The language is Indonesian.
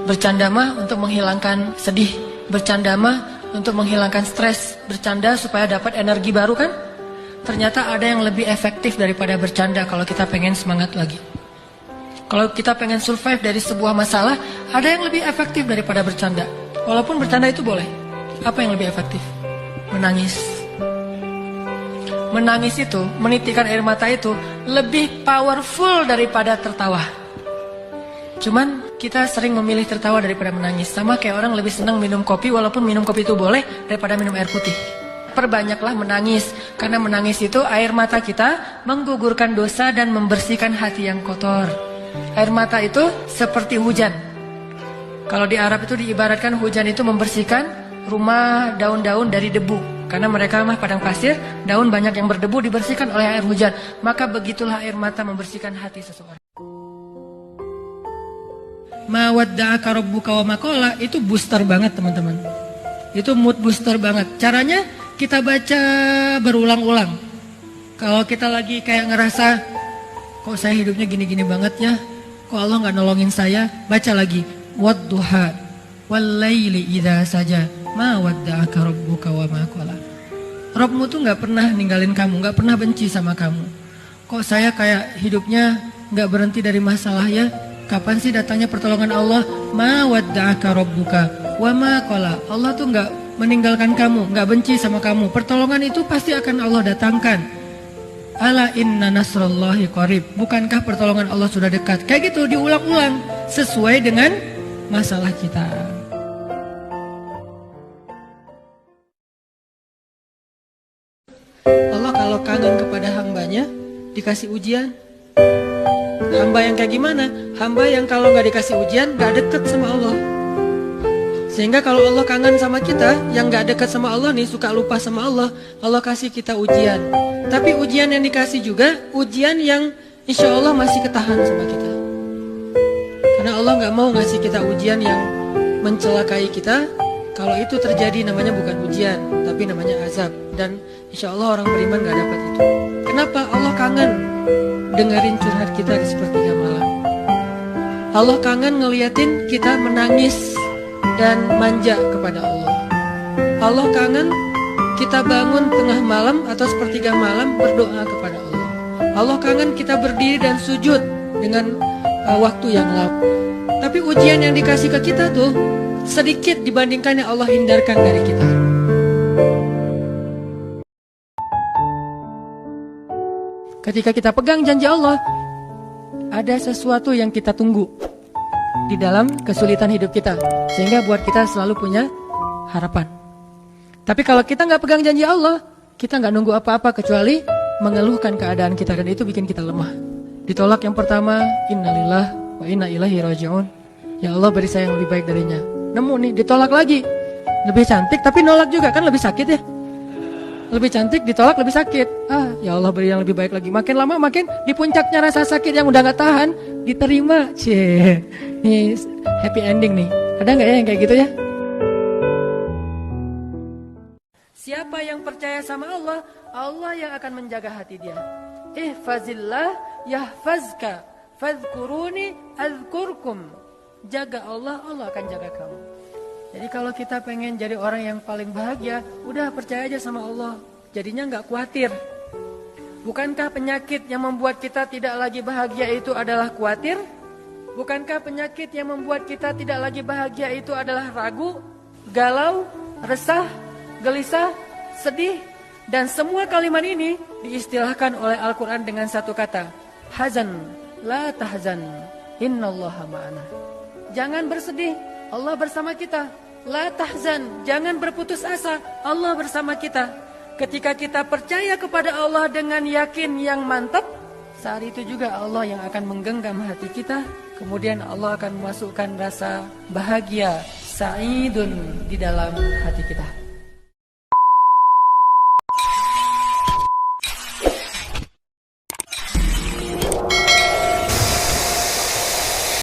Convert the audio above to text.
Bercanda mah untuk menghilangkan sedih, bercanda mah untuk menghilangkan stres, bercanda supaya dapat energi baru kan? Ternyata ada yang lebih efektif daripada bercanda kalau kita pengen semangat lagi. Kalau kita pengen survive dari sebuah masalah, ada yang lebih efektif daripada bercanda. Walaupun bercanda itu boleh. Apa yang lebih efektif? Menangis. Menangis itu, menitikkan air mata itu lebih powerful daripada tertawa. Cuman kita sering memilih tertawa daripada menangis. Sama kayak orang lebih senang minum kopi walaupun minum kopi itu boleh daripada minum air putih. Perbanyaklah menangis. Karena menangis itu air mata kita menggugurkan dosa dan membersihkan hati yang kotor. Air mata itu seperti hujan. Kalau di Arab itu diibaratkan hujan itu membersihkan rumah daun-daun dari debu. Karena mereka mah padang pasir, daun banyak yang berdebu dibersihkan oleh air hujan. Maka begitulah air mata membersihkan hati seseorang. Ma wadda'aka rabbuka wa ma qala itu booster banget teman-teman. Itu mood booster banget. Caranya kita baca berulang-ulang. Kalau kita lagi kayak ngerasa kok saya hidupnya gini-gini banget ya, kok Allah gak nolongin saya, baca lagi. Wadduha wal laili idza saja ma wadda'aka rabbuka wa ma qala. Rabbmu tuh gak pernah ninggalin kamu, gak pernah benci sama kamu. Kok saya kayak hidupnya gak berhenti dari masalah ya? Kapan sih datangnya pertolongan Allah? Ma wadda'aka rabbuka wa ma qala. Allah tuh gak meninggalkan kamu, gak benci sama kamu. Pertolongan itu pasti akan Allah datangkan. Ala inna nasrallahi qarib. Bukankah pertolongan Allah sudah dekat? Kayak gitu diulang-ulang sesuai dengan masalah kita. Allah kalau kangen kepada hambanya dikasih ujian. Hamba yang kayak gimana? Hamba yang kalau gak dikasih ujian gak deket sama Allah. Sehingga kalau Allah kangen sama kita, yang gak dekat sama Allah nih, suka lupa sama Allah, Allah kasih kita ujian. Tapi ujian yang dikasih juga ujian yang insya Allah masih ketahan sama kita. Karena Allah gak mau ngasih kita ujian yang mencelakai kita. Kalau itu terjadi namanya bukan ujian, tapi namanya azab. Dan insya Allah orang beriman gak dapat itu. Kenapa? Allah kangen dengerin curhat kita di sepertiga malam. Allah kangen ngeliatin kita menangis dan manja kepada Allah. Allah kangen kita bangun tengah malam atau sepertiga malam berdoa kepada Allah. Allah kangen kita berdiri dan sujud dengan waktu yang lama. Tapi ujian yang dikasih ke kita tuh sedikit dibandingkan yang Allah hindarkan dari kita. Ketika kita pegang janji Allah, ada sesuatu yang kita tunggu di dalam kesulitan hidup kita, sehingga buat kita selalu punya harapan. Tapi kalau kita nggak pegang janji Allah, kita nggak nunggu apa-apa kecuali mengeluhkan keadaan kita, dan itu bikin kita lemah. Ditolak yang pertama, innalillah wa inna ilaihi raji'un. Ya Allah beri saya yang lebih baik darinya. Nemu nih, ditolak lagi. Lebih cantik tapi nolak juga, kan lebih sakit ya. Lebih cantik ditolak lebih sakit. Ya Allah beri yang lebih baik lagi. Makin lama makin di puncaknya rasa sakit yang udah gak tahan diterima. Nih happy ending nih. Ada gak ya yang kayak gitu ya? Siapa yang percaya sama Allah, Allah yang akan menjaga hati dia. Ihfazillah yahfazka fadhkuruni azkurkum. Jaga Allah, Allah akan jaga kamu. Jadi kalau kita pengen jadi orang yang paling bahagia, udah percaya aja sama Allah. Jadinya gak khawatir. Bukankah penyakit yang membuat kita tidak lagi bahagia itu adalah khawatir? Bukankah penyakit yang membuat kita tidak lagi bahagia itu adalah ragu, galau, resah, gelisah, sedih? Dan semua kalimat ini diistilahkan oleh Al-Quran dengan satu kata, hazan, la tahzan, innallaha ma'ana. Jangan bersedih, Allah bersama kita. La tahzan, jangan berputus asa, Allah bersama kita. Ketika kita percaya kepada Allah dengan yakin yang mantap, saat itu juga Allah yang akan menggenggam hati kita. Kemudian Allah akan memasukkan rasa bahagia, sa'idun di dalam hati kita.